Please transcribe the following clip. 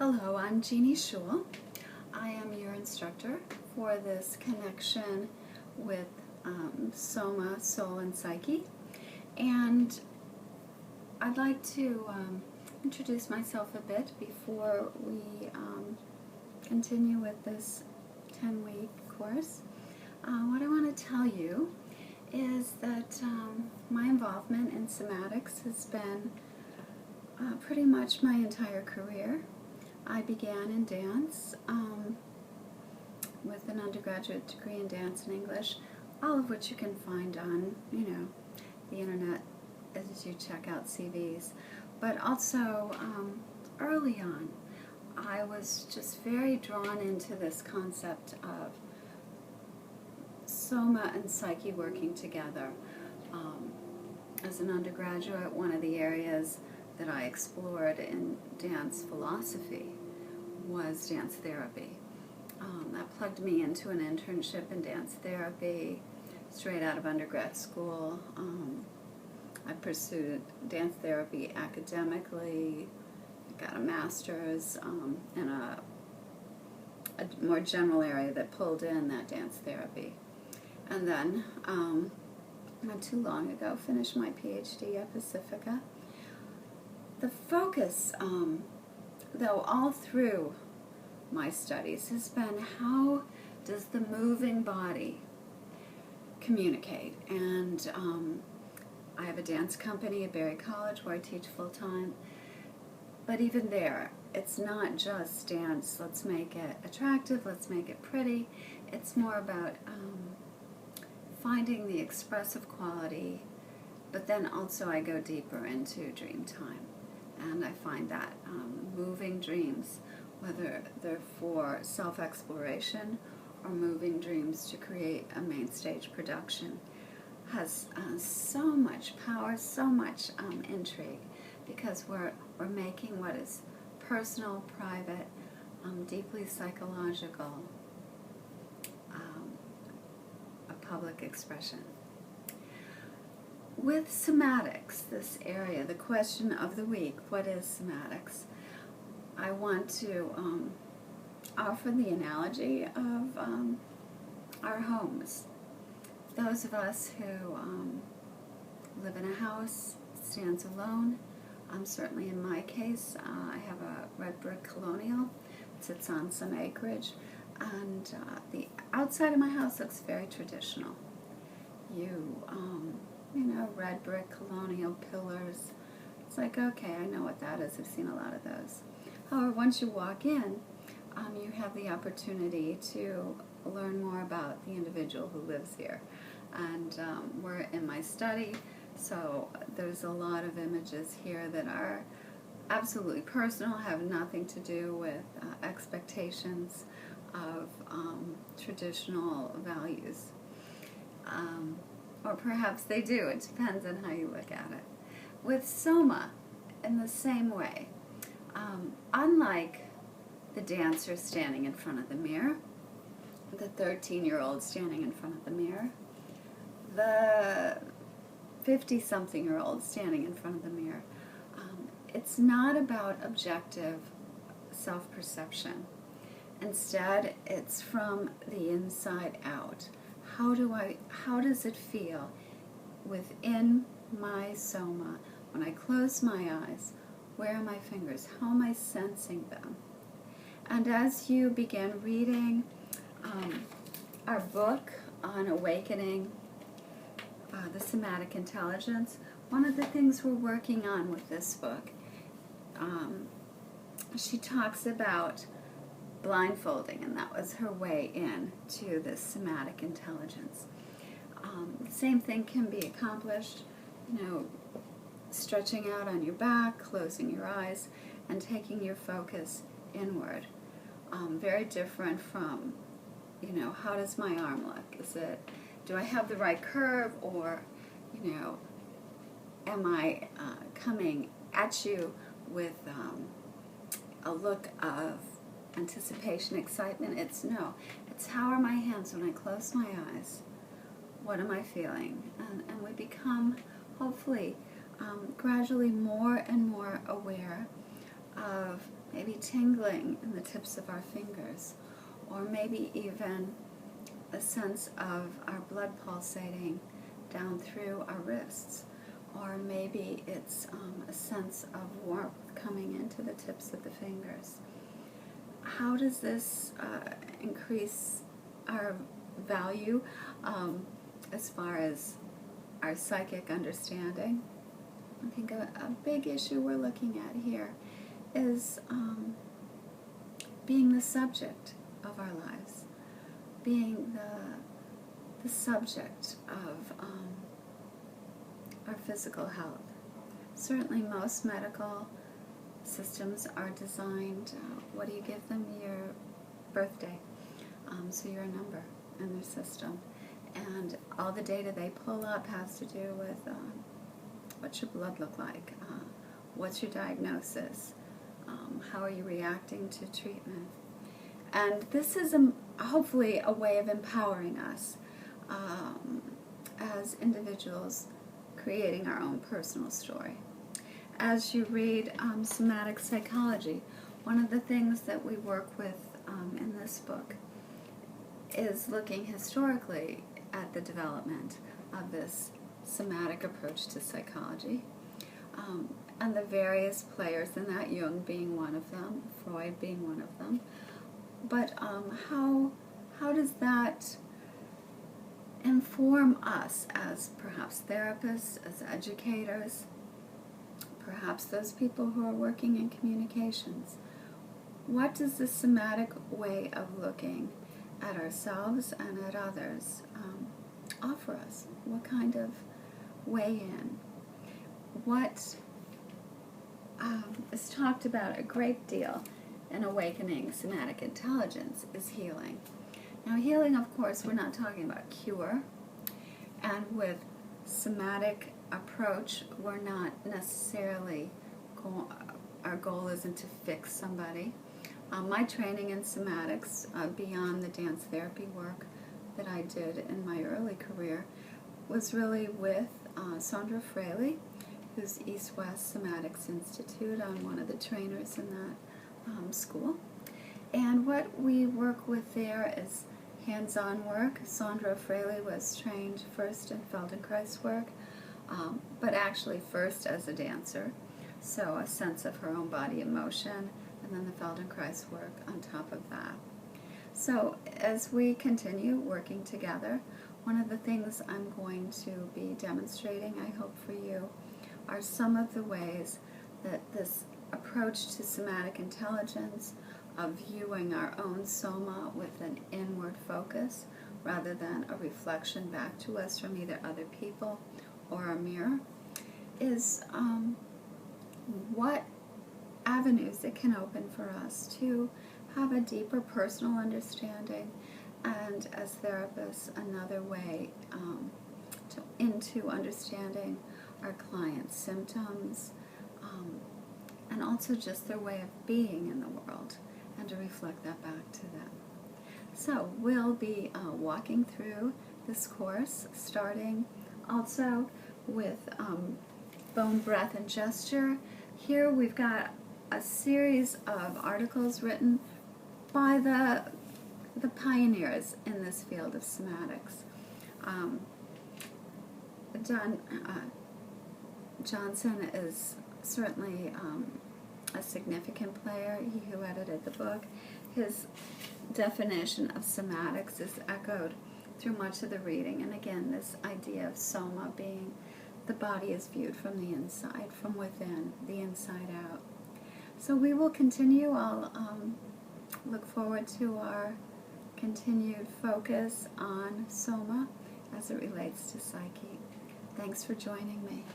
Hello, I'm Jeannie Schul. I am your instructor for this connection with SOMA, Soul and Psyche. And I'd like to introduce myself a bit before we continue with this 10-week course. What I want to tell you is that my involvement in somatics has been pretty much my entire career. I began in dance with an undergraduate degree in dance and English, all of which you can find on, the internet as you check out CVs. But also, early on, I was just very drawn into this concept of SOMA and Psyche working together. As an undergraduate, one of the areas that I explored in dance philosophy was dance therapy. That plugged me into an internship in dance therapy straight out of undergrad school. I pursued dance therapy academically, got a master's in a more general area that pulled in that dance therapy. And then, not too long ago, finished my PhD at Pacifica. The focus, though, all through my studies has been how does the moving body communicate. And I have a dance company at Berry College where I teach full-time. But even there, it's not just dance, let's make it attractive, let's make it pretty. It's more about finding the expressive quality, but then also I go deeper into dream time. And I find that moving dreams, whether they're for self-exploration or moving dreams to create a main stage production, has so much power, so much intrigue, because we're making what is personal, private, deeply psychological, a public expression. With somatics, this area, the question of the week, what is somatics? I want to offer the analogy of our homes. Those of us who live in a house, stands alone. Certainly in my case, I have a red brick colonial. It sits on some acreage, and the outside of my house looks very traditional. Red brick colonial pillars. It's like, okay, I know what that is. I've seen a lot of those. However, once you walk in, you have the opportunity to learn more about the individual who lives here. And we're in my study, so there's a lot of images here that are absolutely personal, have nothing to do with expectations of traditional values. Or perhaps they do. It depends on how you look at it. With SOMA, in the same way, unlike the dancer standing in front of the mirror, the 13-year-old standing in front of the mirror, the 50-something-year-old standing in front of the mirror, it's not about objective self-perception. Instead, it's from the inside out. How does it feel within my SOMA when I close my eyes? Where are my fingers? How am I sensing them? And as you begin reading our book on awakening the somatic intelligence, one of the things we're working on with this book, she talks about blindfolding, and that was her way in to this somatic intelligence. The same thing can be accomplished, stretching out on your back, closing your eyes, and taking your focus inward. Very different from, how does my arm look? Do I have the right curve, or, am I coming at you with a look of anticipation, excitement? It's how are my hands when I close my eyes? What am I feeling? And we become, hopefully, gradually more and more aware of maybe tingling in the tips of our fingers, or maybe even a sense of our blood pulsating down through our wrists, or maybe it's a sense of warmth coming into the tips of the fingers. How does this increase our value as far as our psychic understanding? I think a big issue we're looking at here is being the subject of our lives, being the subject of our physical health. Certainly most medical systems are designed, what do you give them? Your birthday. So you're a number in their system. And all the data they pull up has to do with what's your blood look like, what's your diagnosis, how are you reacting to treatment. And this is hopefully a way of empowering us as individuals, creating our own personal story. As you read somatic psychology, one of the things that we work with in this book is looking historically at the development of this somatic approach to psychology, and the various players in that, Jung being one of them, Freud being one of them. But how does that inform us as perhaps therapists, as educators, perhaps those people who are working in communications? What does the somatic way of looking at ourselves and at others offer us? What kind of way in? What is talked about a great deal in Awakening Somatic Intelligence is healing. Now healing, of course, we're not talking about cure, and with somatic approach, we're not necessarily, our goal isn't to fix somebody. My training in somatics, beyond the dance therapy work that I did in my early career, was really with Sandra Fraley, who's East West Somatics Institute. I'm one of the trainers in that school. And what we work with there is hands-on work. Sandra Fraley was trained first in Feldenkrais work, but actually first as a dancer, so a sense of her own body in motion, and then the Feldenkrais work on top of that. So as we continue working together, one of the things I'm going to be demonstrating, I hope for you, are some of the ways that this approach to somatic intelligence, of viewing our own soma with an inward focus rather than a reflection back to us from either other people or a mirror, is what avenues it can open for us to have a deeper personal understanding, and as therapists, another way into understanding our clients' symptoms, and also just their way of being in the world, and to reflect that back to them. So we'll be walking through this course, starting also with bone, breath, and gesture. Here we've got a series of articles written by the pioneers in this field of somatics. John Johnson is certainly a significant player, he who edited the book. His definition of somatics is echoed through much of the reading, and again, this idea of soma being the body is viewed from the inside, from within, the inside out. So we will continue. I'll look forward to our continued focus on soma as it relates to psyche. Thanks for joining me.